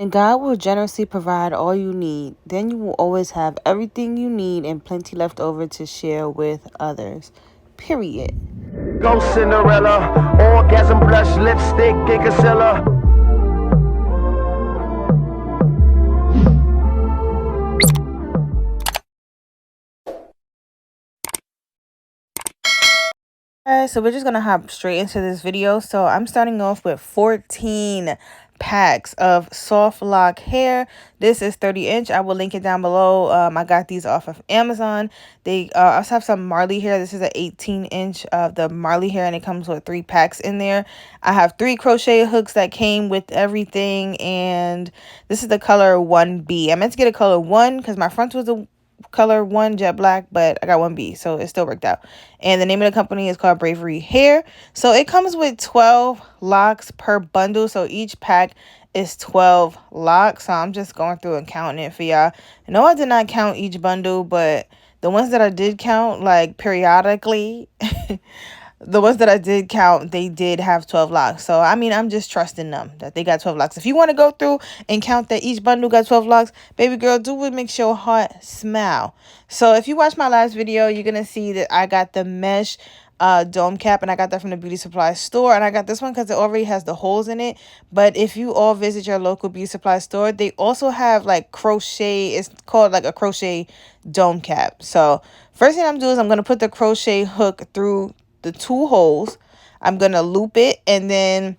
And God will generously provide all you need. Then you will always have everything you need and plenty left over to share with others. Period. Go Cinderella, orgasm blush, lipstick, and concealer. Alright, so we're just gonna hop straight into this video. So I'm starting off with 14 packs of soft lock hair. This is 30-inch. I will link it down below. I got these off of Amazon. They also have some Marley hair. This is an 18-inch of the Marley hair, and it comes with 3 packs in there. I have 3 crochet hooks that came with everything, and this is the color 1B. I meant to get a color 1 because my front was a color 1 jet black, but I got 1B, so it still worked out. And the name of the company is called Bravery Hair. So it comes with 12 locks per bundle, so each pack is 12 locks. So I'm just going through and counting it for y'all. No, I did not count each bundle, but the ones that I did count, like periodically, the ones that I did count, they did have 12 locks. So, I mean, I'm just trusting them that they got 12 locks. If you want to go through and count that each bundle got 12 locks, baby girl, do what makes your heart smile. So, if you watch my last video, you're going to see that I got the mesh dome cap, and I got that from the beauty supply store. And I got this one because it already has the holes in it. But if you all visit your local beauty supply store, they also have like crochet. It's called like a crochet dome cap. So, first thing I'm doing is I'm going to put the crochet hook through the 2 holes. I'm going to loop it, and then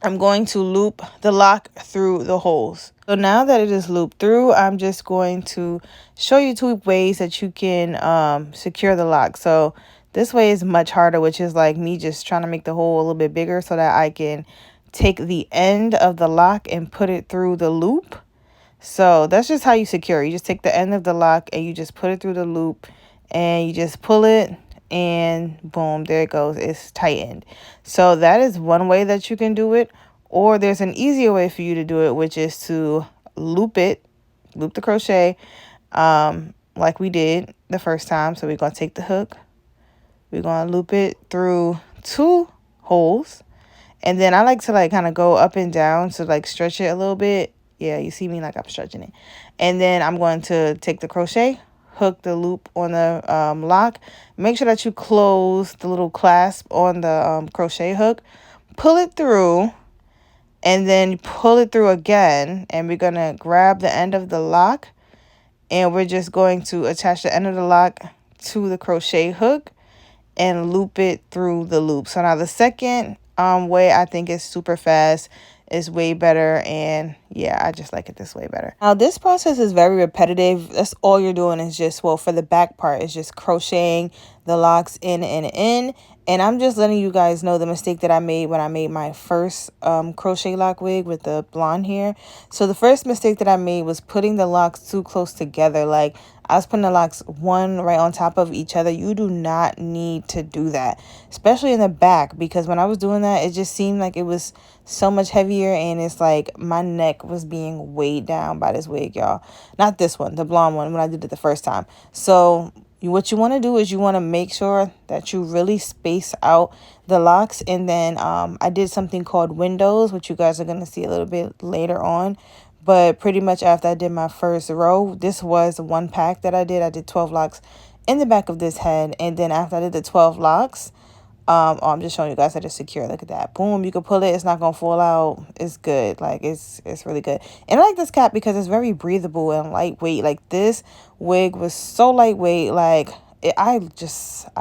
I'm going to loop the lock through the holes. So now that it is looped through, I'm just going to show you 2 ways that you can secure the lock. So this way is much harder, which is like me just trying to make the hole a little bit bigger so that I can take the end of the lock and put it through the loop. So that's just how you secure. You just take the end of the lock and you just put it through the loop, and you just pull it, and boom, there it goes. It's tightened. So that is one way that you can do it. Or there's an easier way for you to do it, which is to loop it, loop the crochet, like we did the first time. So we're going to take the hook, we're going to loop it through 2 holes, and then I like to like kind of go up and down to like stretch it a little bit. Yeah, you see me like I'm stretching it. And then I'm going to take the crochet, hook the loop on the lock. Make sure that you close the little clasp on the crochet hook. Pull it through, and then pull it through again. And we're going to grab the end of the lock, and we're just going to attach the end of the lock to the crochet hook and loop it through the loop. So now the second way I think is super fast, is way better, and yeah, I just like it this way better. Now this process is very repetitive. That's all you're doing is just, well, for the back part, is just crocheting the locks in and in. And I'm just letting you guys know the mistake that I made when I made my first crochet lock wig with the blonde hair. So the first mistake that I made was putting the locks too close together. Like, I was putting the locks one right on top of each other. You do not need to do that, especially in the back, because when I was doing that, it just seemed like it was so much heavier, and it's like my neck was being weighed down by this wig, y'all. Not this one, the blonde one, when I did it the first time. So what you want to do is you want to make sure that you really space out the locks. And then I did something called windows, which you guys are going to see a little bit later on. But pretty much after I did my first row, this was 1 pack that I did. I did 12 locks in the back of this head. And then after I did the 12 locks, I'm just showing you guys that it's secure. Look at that. Boom, you can pull it. It's not going to fall out. It's good. Like, it's really good. And I like this cap because it's very breathable and lightweight. Like, this wig was so lightweight. Like, I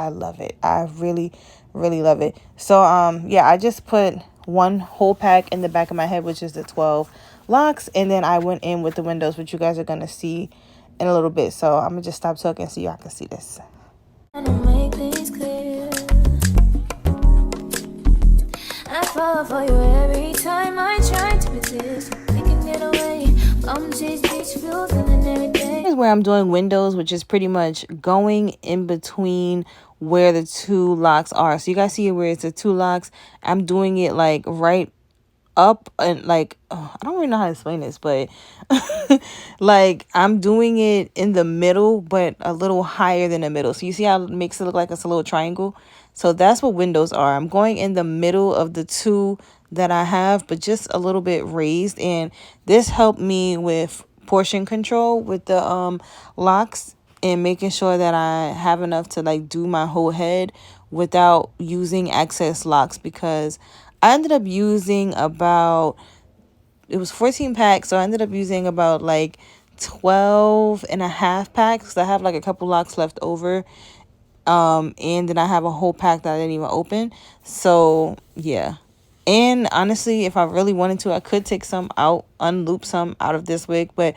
love it. I really, really love it. So, yeah, I just put 1 whole pack in the back of my head, which is the 12 locks. And then I went in with the windows, which you guys are going to see in a little bit. So, I'm going to just stop talking so y'all can see this. Make things clear. I fall for you every time I try to resist. We can get away. Come chase beach views and then everything. Here's where I'm doing windows, which is pretty much going in between where the 2 locks are. So you guys see where it's the 2 locks. I'm doing it like right up and like, I don't really know how to explain this, but like I'm doing it in the middle, but a little higher than the middle. So you see how it makes it look like it's a little triangle? So that's what windows are. I'm going in the middle of the 2 that I have, but just a little bit raised. And this helped me with portion control with the locks, and making sure that I have enough to like do my whole head without using excess locks, because I ended up using about, it was 14 packs, so I ended up using about like 12 and a half packs. I have like a couple locks left over, and then I have a whole pack that I didn't even open. So yeah. And honestly, if I really wanted to, I could take some out, unloop some out of this wig, but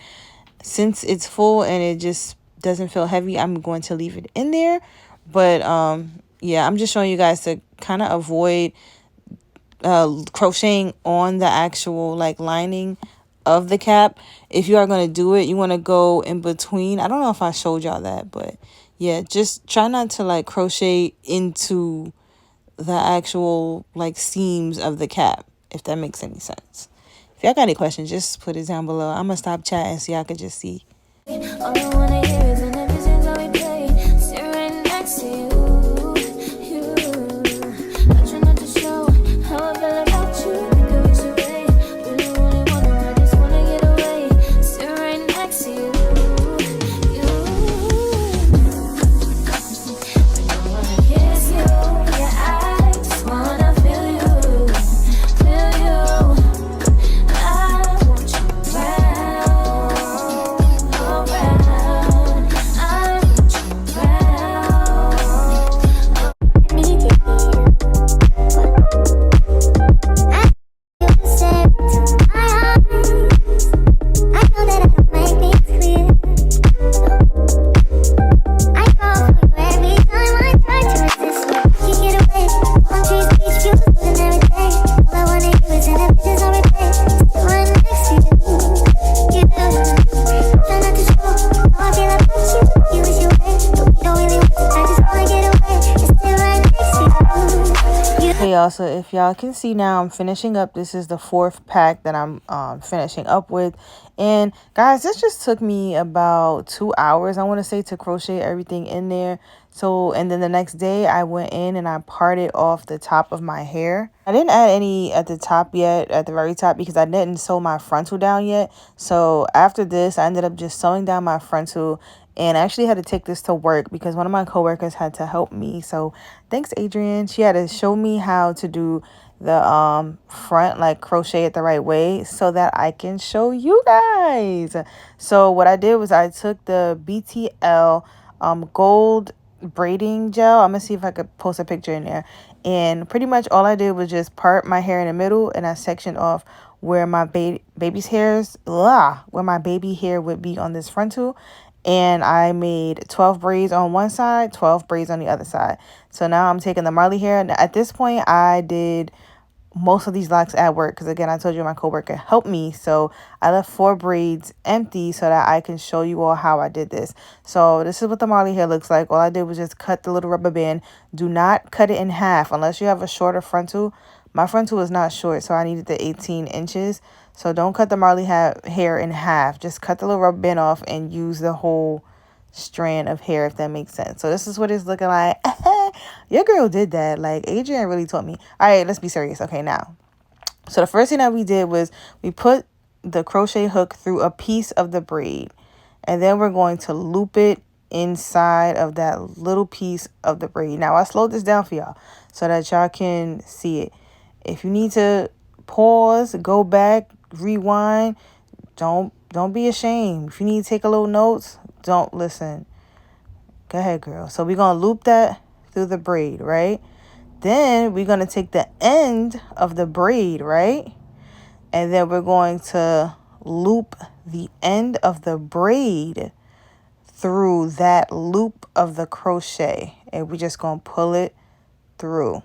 since it's full and it just doesn't feel heavy, I'm going to leave it in there. But yeah, I'm just showing you guys to kind of avoid crocheting on the actual like lining of the cap. If you are going to do it, you want to go in between. I don't know if I showed y'all that, but yeah, just try not to like crochet into the actual like seams of the cap, if that makes any sense. If y'all got any questions, just put it down below. I'm gonna stop chatting so y'all can just see. All I wanna hear is an episode that we play, sit right next to you. I try not to show how I feel about you. Think I wish away, really wanna, I just wanna get away, sit right next to you. So if y'all can see now, I'm finishing up. This is the 4th pack that I'm finishing up with. And guys, this just took me about 2 hours, I want to say, to crochet everything in there. So, and then the next day I went in and I parted off the top of my hair. I didn't add any at the top yet, at the very top, because I didn't sew my frontal down yet. So after this, I ended up just sewing down my frontal. And I actually had to take this to work because one of my coworkers had to help me. So thanks, Adrienne. She had to show me how to do the front, like crochet it the right way so that I can show you guys. So what I did was I took the BTL gold braiding gel. I'm gonna see if I could post a picture in there. And pretty much all I did was just part my hair in the middle, and I sectioned off where my baby's hairs, where my baby hair would be on this frontal. And I made 12 braids on one side, 12 braids on the other side. So now I'm taking the Marley hair. And at this point, I did most of these locks at work because, again, I told you my coworker helped me. So I left 4 braids empty so that I can show you all how I did this. So this is what the Marley hair looks like. All I did was just cut the little rubber band. Do not cut it in half unless you have a shorter frontal. My frontal is not short, so I needed the 18 inches. So don't cut the Marley hair in half. Just cut the little rubber band off and use the whole strand of hair, if that makes sense. So this is what it's looking like. Your girl did that. Like, Adrienne really taught me. All right, let's be serious. Okay, now. So the first thing that we did was we put the crochet hook through a piece of the braid. And then we're going to loop it inside of that little piece of the braid. Now, I slowed this down for y'all so that y'all can see it. If you need to pause, go back, rewind, don't be ashamed. If you need to take a little notes, don't listen. Go ahead, girl. So we're going to loop that through the braid, right? Then we're going to take the end of the braid, right? And then we're going to loop the end of the braid through that loop of the crochet. And we're just going to pull it through.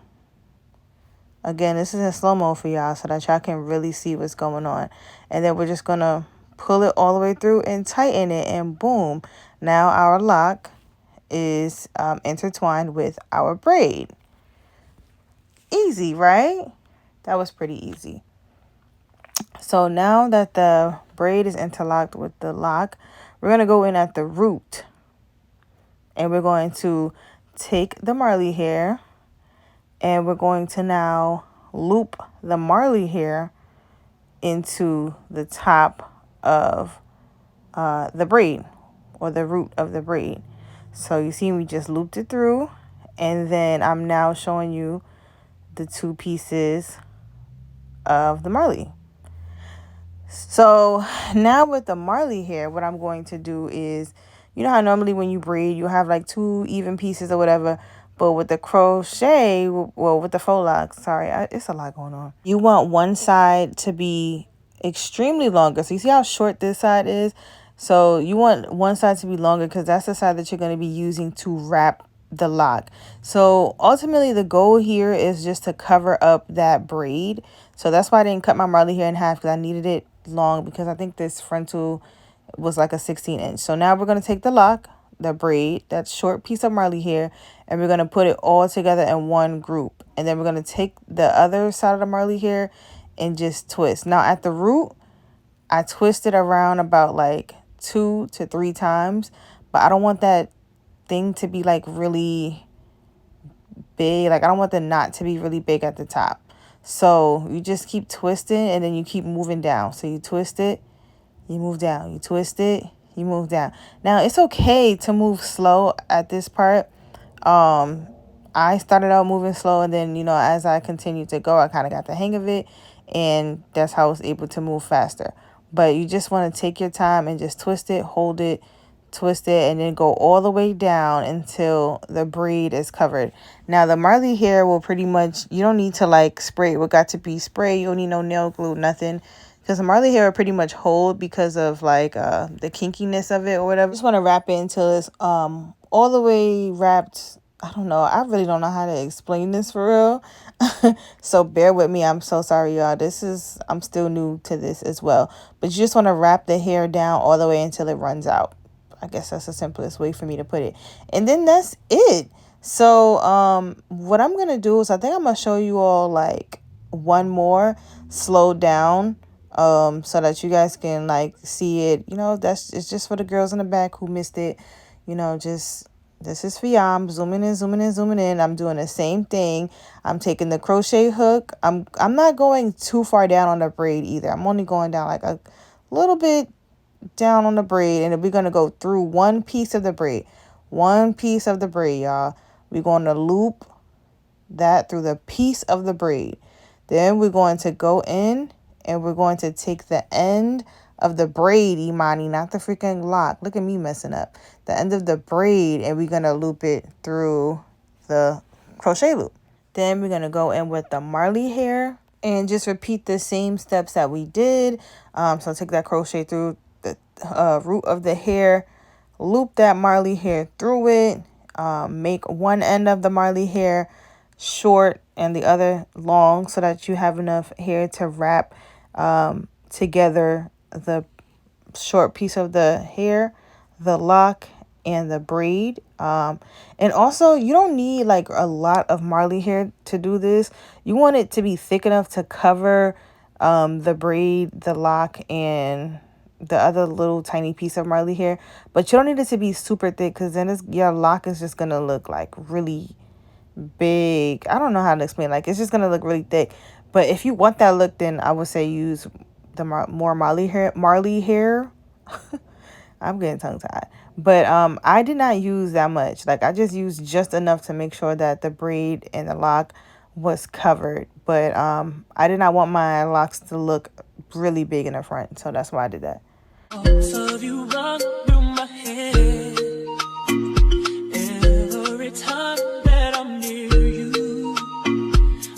Again, this is in slow-mo for y'all so that y'all can really see what's going on. And then we're just going to pull it all the way through and tighten it. And boom, now our lock is intertwined with our braid. Easy, right? That was pretty easy. So now that the braid is interlocked with the lock, we're going to go in at the root. And we're going to take the Marley hair. And we're going to now loop the Marley hair into the top of the braid, or the root of the braid. So you see we just looped it through, and then I'm now showing you the 2 pieces of the Marley. So now with the Marley hair, what I'm going to do is, you know how normally when you braid, you have like 2 even pieces or whatever. But with the crochet, well, with the faux loc, sorry, it's a lot going on. You want one side to be extremely longer. So you see how short this side is? So you want one side to be longer because that's the side that you're going to be using to wrap the lock. So ultimately the goal here is just to cover up that braid. So that's why I didn't cut my Marley hair in half, because I needed it long, because I think this frontal was like a 16-inch. So now we're going to take the lock, the braid, that short piece of Marley hair, and we're going to put it all together in one group. And then we're going to take the other side of the Marley hair and just twist. Now at the root, I twisted around about like 2 to 3 times, but I don't want that thing to be like really big. Like I don't want the knot to be really big at the top. So you just keep twisting, and then you keep moving down. So you twist it, you move down, you twist it, you move down. Now it's okay to move slow at this part. I started out moving slow, and then, you know, as I continued to go, I kind of got the hang of it, and that's how I was able to move faster. But you just want to take your time and just twist it, hold it, twist it, and then go all the way down until the braid is covered. Now the Marley hair will pretty much, you don't need to like spray it with got to be spray. You don't need no nail glue, nothing, because the Marley hair will pretty much hold because of like the kinkiness of it or whatever. Just want to wrap it until it's all the way wrapped. I don't know, I really don't know how to explain this for real. So bear with me. I'm so sorry, y'all. I'm still new to this as well. But you just want to wrap the hair down all the way until it runs out. I guess that's the simplest way for me to put it. And then that's it. So what I'm going to do is, I think I'm going to show you all like one more slowed down, so that you guys can like see it. You know, it's just for the girls in the back who missed it. You know, just this is for y'all. I'm zooming in, zooming in, zooming in. I'm doing the same thing. I'm taking the crochet hook. I'm not going too far down on the braid either. I'm only going down like a little bit down on the braid, and we're going to go through one piece of the braid. One piece of the braid, y'all. We're going to loop that through the piece of the braid. Then we're going to go in, and we're going to take the end of the braid, Imani, not the freaking lock. Look at me messing up. The end of the braid, and we're going to loop it through the crochet loop. Then we're going to go in with the Marley hair and just repeat the same steps that we did. So take that crochet through the root of the hair, loop that Marley hair through it, make one end of the Marley hair short and the other long, so that you have enough hair to wrap together the short piece of the hair, the lock, and the braid. And also, you don't need like a lot of Marley hair to do this. You want it to be thick enough to cover the braid, the lock, and the other little tiny piece of Marley hair. But you don't need it to be super thick, because then your lock is just gonna look like really big. I don't know how to explain. Like, it's just gonna look really thick. But if you want that look, then I would say use the more Marley hair. I'm getting tongue tied. But I did not use that much. Like, I just used just enough to make sure that the braid and the lock was covered. But I did not want my locks to look really big in the front, so that's why I did that. So you run through my head every time that I'm near you.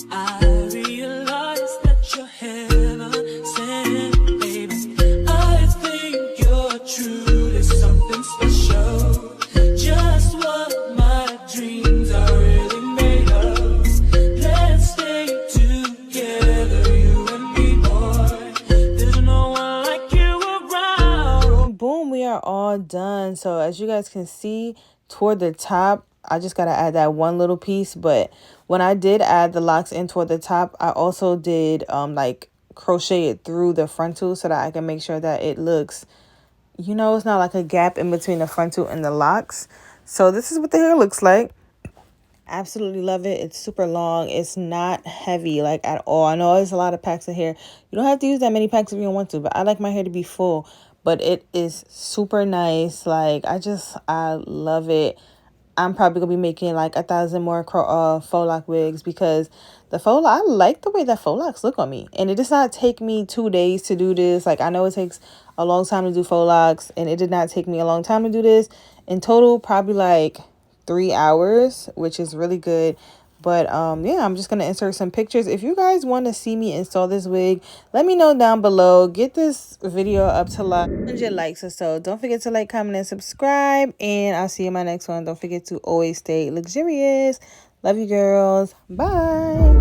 I realize that you're heaven sent, baby. I think you're truly something special. Just what my dreams are really made of. Let's stay together, you and me, boy. There's no one like you around. Boom, we are all done. So as you guys can see, toward the top, I just got to add that one little piece. But when I did add the locks in toward the top, I also did like crochet it through the frontal, so that I can make sure that it looks, you know, it's not like a gap in between the frontal and the locks. So this is what the hair looks like. Absolutely love it. It's super long. It's not heavy like at all. I know there's a lot of packs of hair. You don't have to use that many packs if you don't want to, but I like my hair to be full. But it is super nice. Like I love it. I'm probably gonna be making like 1,000 more faux loc wigs because I like the way that faux locs look on me, and it does not take me 2 days to do this. Like I know it takes a long time to do faux locs, and it did not take me a long time to do this. In total, probably like 3 hours, which is really good. But yeah, I'm just gonna insert some pictures. If you guys want to see me install this wig, let me know down below. Get this video up to like 100 likes or so. Don't forget to like, comment, and subscribe, and I'll see you in my next one. Don't forget to always stay luxurious. Love you girls. Bye.